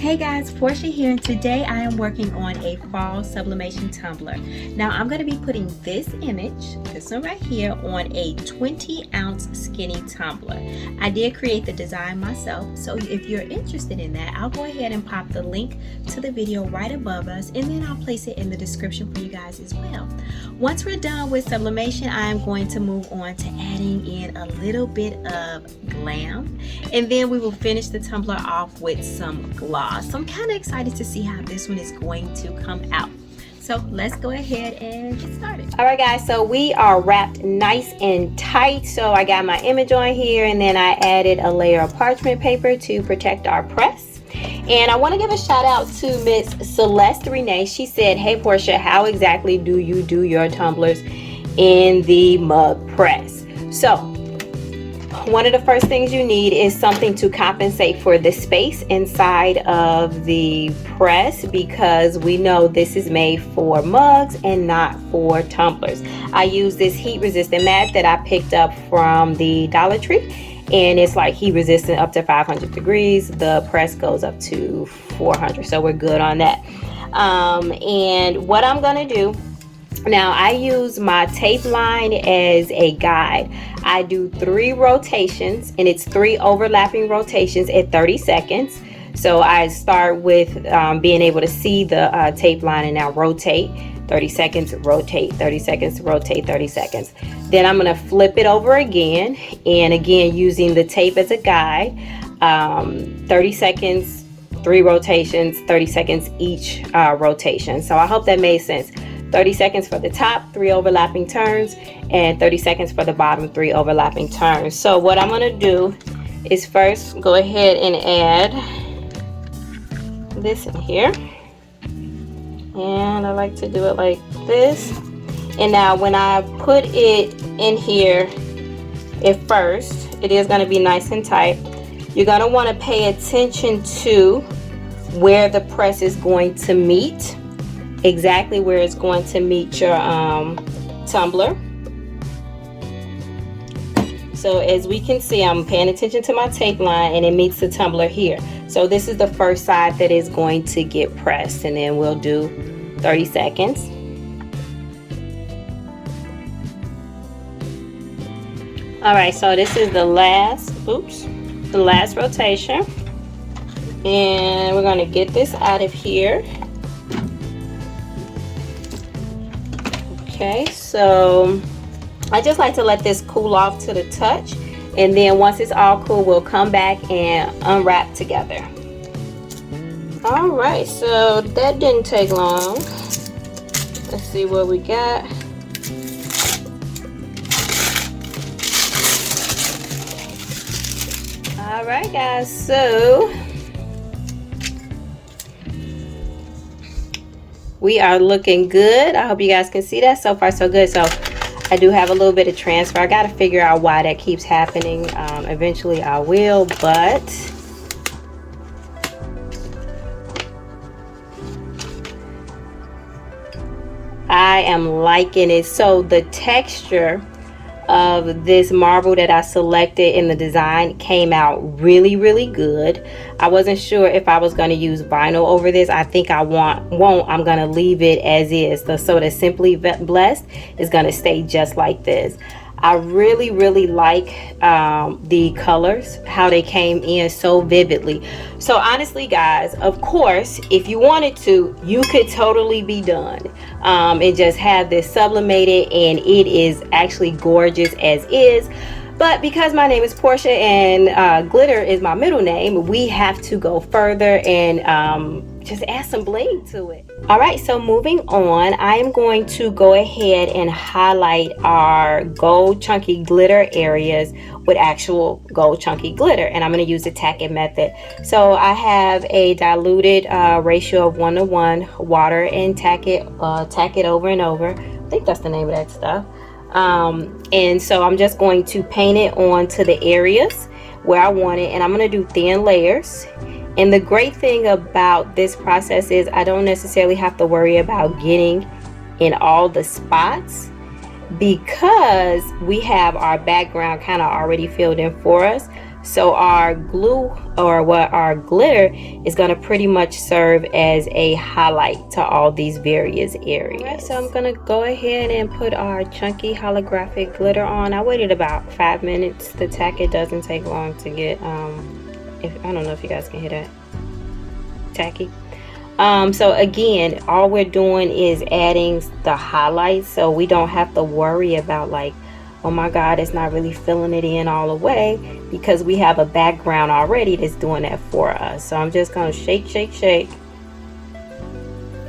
Hey guys, Portia here, and today I am working on a fall sublimation tumbler. Now I'm going to be putting this image, this one right here, on a 20-ounce skinny tumbler. I did create the design myself, so if you're interested in that, I'll go ahead and pop the link to the video right above us, and then I'll place it in the description for you guys as well. Once we're done with sublimation, I am going to move on to adding in a little bit of glam, and then we will finish the tumbler off with some gloss. So I'm kind of excited to see how this one is going to come out. So let's go ahead and get started. All right guys, so we are wrapped nice and tight. So I got my image on here, and then I added a layer of parchment paper to protect our press. And I want to give a shout out to Miss Celeste Renee. She said, hey Portia, how exactly do you do your tumblers in the mug press? So one of the first things you need is something to compensate for the space inside of the press, because we know this is made for mugs and not for tumblers. I use this heat resistant mat that I picked up from the Dollar Tree, and it's like heat resistant up to 500 degrees. The press goes up to 400, so we're good on that. And what I'm gonna do now, I use my tape line as a guide. I do 3 rotations, and it's 3 overlapping rotations at 30 seconds. So I start with being able to see the tape line, and now rotate 30 seconds, rotate 30 seconds, rotate 30 seconds. Then I'm going to flip it over again, and again using the tape as a guide, 30 seconds, 3 rotations, 30 seconds each rotation. So I hope that made sense. 30 seconds for the top, 3 overlapping turns, and 30 seconds for the bottom, 3 overlapping turns. So what I'm going to do is first go ahead and add this in here. And I like to do it like this. And now when I put it in here at first, it is going to be nice and tight. You're going to want to pay attention to where the press is going to meet. Exactly where it's going to meet your tumbler. So as we can see, I'm paying attention to my tape line, and it meets the tumbler here. So this is the first side that is going to get pressed, and then we'll do 30 seconds. All right, so this is the last rotation, and we're going to get this out of here. Okay, so I just like to let this cool off to the touch, and then once it's all cool, we'll come back and unwrap together. All right, so that didn't take long. Let's see what we got. All right, guys, so we are looking good. I hope you guys can see that. So far so good. So I do have a little bit of transfer. I got to figure out why that keeps happening. Eventually I will, but I am liking it. So the texture of this marble that I selected in the design came out really, really good. I wasn't sure if I was going to use vinyl over this. I think I won't. I'm going to leave it as is. So the Simply Blessed is going to stay just like this. I really, really like the colors, how they came in so vividly. So honestly, guys, of course, if you wanted to, you could totally be done and just have this sublimated, and it is actually gorgeous as is. But because my name is Portia and glitter is my middle name, we have to go further and just add some bling to it. All right, so moving on, I am going to go ahead and highlight our gold chunky glitter areas with actual gold chunky glitter, and I'm going to use the Tack method. So I have a diluted ratio of 1:1 water, and tack it over and over. I think that's the name of that stuff. And so I'm just going to paint it onto the areas where I want it, and I'm going to do thin layers. And the great thing about this process is I don't necessarily have to worry about getting in all the spots, because we have our background kind of already filled in for us. So our glue, or what our glitter, is going to pretty much serve as a highlight to all these various areas. Alright, so I'm going to go ahead and put our chunky holographic glitter on. I waited about 5 minutes to tack. It doesn't take long to get, if I don't know if you guys can hear that, tacky. So again, all we're doing is adding the highlights, so we don't have to worry about like, oh my god, it's not really filling it in all the way, because we have a background already that's doing that for us. So I'm just going to shake, shake, shake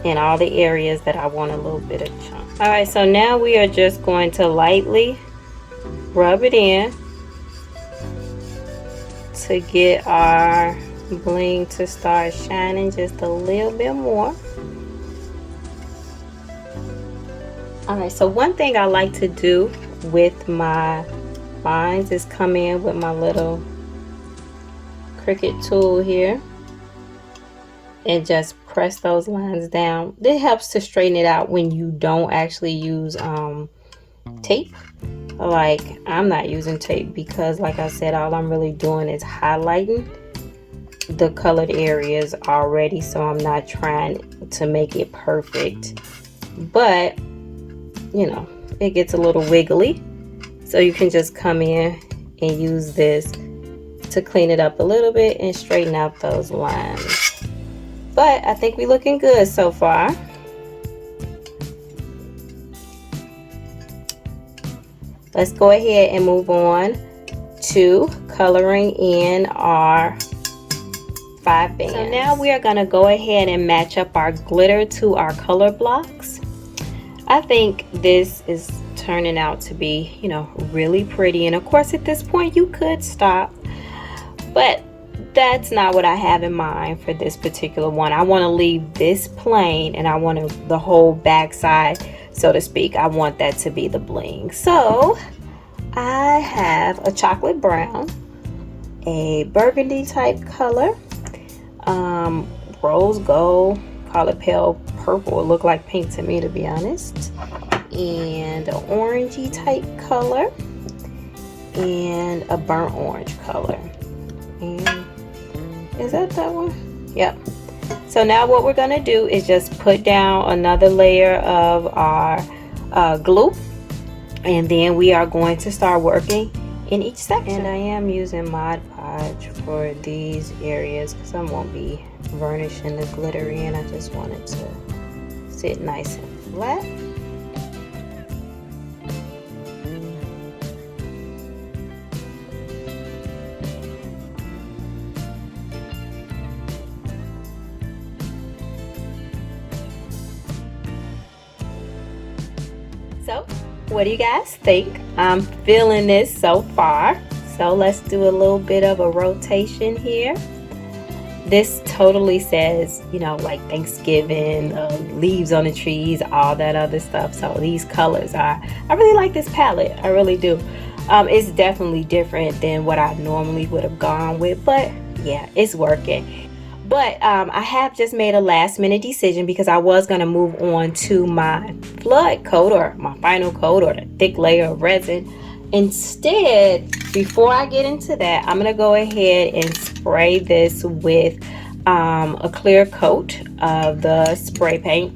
in all the areas that I want a little bit of chunk. Alright, so now we are just going to lightly rub it in to get our bling to start shining just a little bit more. Alright, so one thing I like to do with my lines is come in with my little Cricut tool here and just press those lines down. It helps to straighten it out when you don't actually use tape. Like, I'm not using tape because, like I said, all I'm really doing is highlighting the colored areas already, so I'm not trying to make it perfect, but you know, it gets a little wiggly, so you can just come in and use this to clean it up a little bit and straighten out those lines. But I think we're looking good so far. Let's go ahead and move on to coloring in our 5 bands. So now we are going to go ahead and match up our glitter to our color blocks. I think this is turning out to be, you know, really pretty, and of course at this point you could stop, but that's not what I have in mind for this particular one. I want to leave this plain, and I want the whole back side, so to speak, I want that to be the bling. So I have a chocolate brown, a burgundy type color, rose gold, call it pale purple, it looked like pink to me, to be honest, and an orangey type color, and a burnt orange color. And is that one? Yep. So now what we're gonna do is just put down another layer of our glue, and then we are going to start working in each section. And I am using Mod Podge for these areas because I won't be vernishing the glitter in. I just want it to sit nice and flat. So, what do you guys think? I'm feeling this so far. So let's do a little bit of a rotation here. This totally says, you know, like Thanksgiving, leaves on the trees, all that other stuff. So these colors I really like this palette. I really do. It's definitely different than what I normally would have gone with, but yeah, it's working. But I have just made a last minute decision because I was going to move on to my flood coat, or my final coat, or the thick layer of resin. Instead, before I get into that, I'm going to go ahead and spray this with a clear coat of the spray paint.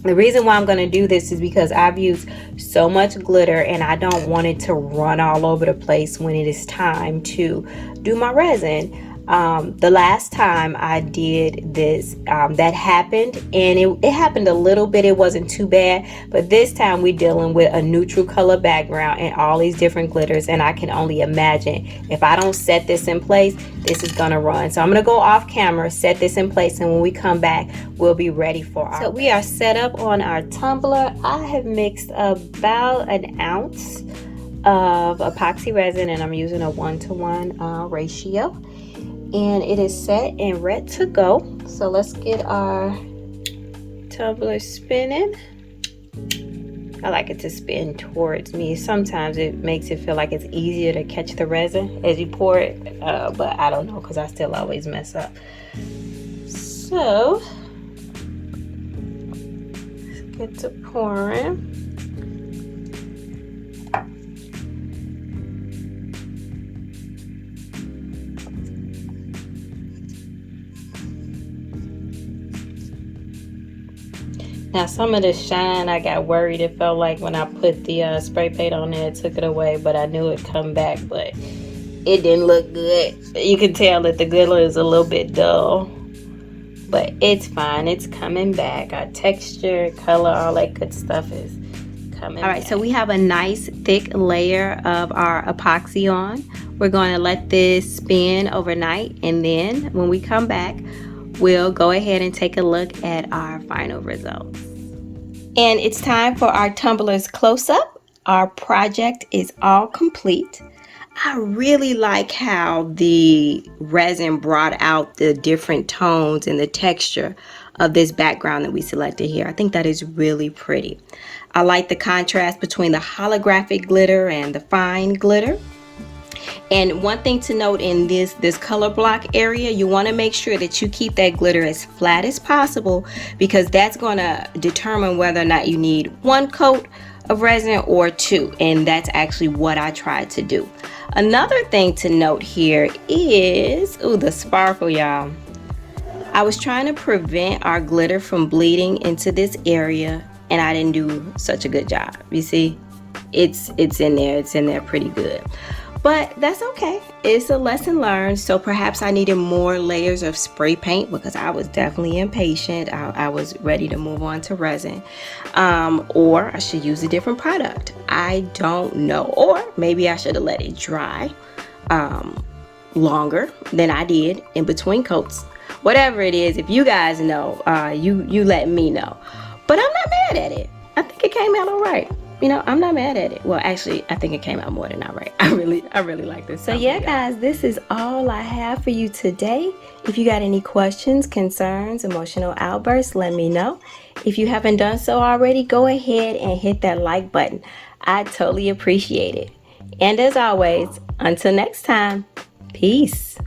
The reason why I'm going to do this is because I've used so much glitter and I don't want it to run all over the place when it is time to do my resin. The last time I did this, that happened, and it happened a little bit. It wasn't too bad, but this time we're dealing with a neutral color background and all these different glitters, and I can only imagine if I don't set this in place, this is gonna run. So I'm gonna go off camera, set this in place, and when we come back, we'll be ready for our. So we are set up on our tumbler. I have mixed about an ounce of epoxy resin, and I'm using a 1-to-1 ratio. And it is set and ready to go. So let's get our tumbler spinning. I like it to spin towards me. Sometimes it makes it feel like it's easier to catch the resin as you pour it, but I don't know because I still always mess up. So let's get to pouring. Now some of the shine, I got worried. It felt like when I put the spray paint on there, it took it away, but I knew it'd come back, but it didn't look good. You can tell that the glitter is a little bit dull, but it's fine. It's coming back. Our texture, color, all that good stuff is coming back. All right, so we have a nice thick layer of our epoxy on. We're going to let this spin overnight, and then when we come back, we'll go ahead and take a look at our final results. And it's time for our Tumbler's close-up. Our project is all complete. I really like how the resin brought out the different tones and the texture of this background that we selected here. I think that is really pretty. I like the contrast between the holographic glitter and the fine glitter. And one thing to note in this color block area, you want to make sure that you keep that glitter as flat as possible, because that's going to determine whether or not you need one coat of resin or two, and that's actually what I tried to do. Another thing to note here is, ooh, the sparkle, y'all. I was trying to prevent our glitter from bleeding into this area, and I didn't do such a good job. You see, it's in there pretty good. But that's okay. It's a lesson learned. So perhaps I needed more layers of spray paint because I was definitely impatient. I was ready to move on to resin. Or I should use a different product. I don't know. Or maybe I should have let it dry longer than I did in between coats. Whatever it is, if you guys know, you let me know. But I'm not mad at it. I think it came out all right. You know, I'm not mad at it. Well, actually, I think it came out more than all right. I really like this. So yeah, guys, this is all I have for you today. If you got any questions, concerns, emotional outbursts, let me know. If you haven't done so already, go ahead and hit that like button. I totally appreciate it. And as always, until next time, peace.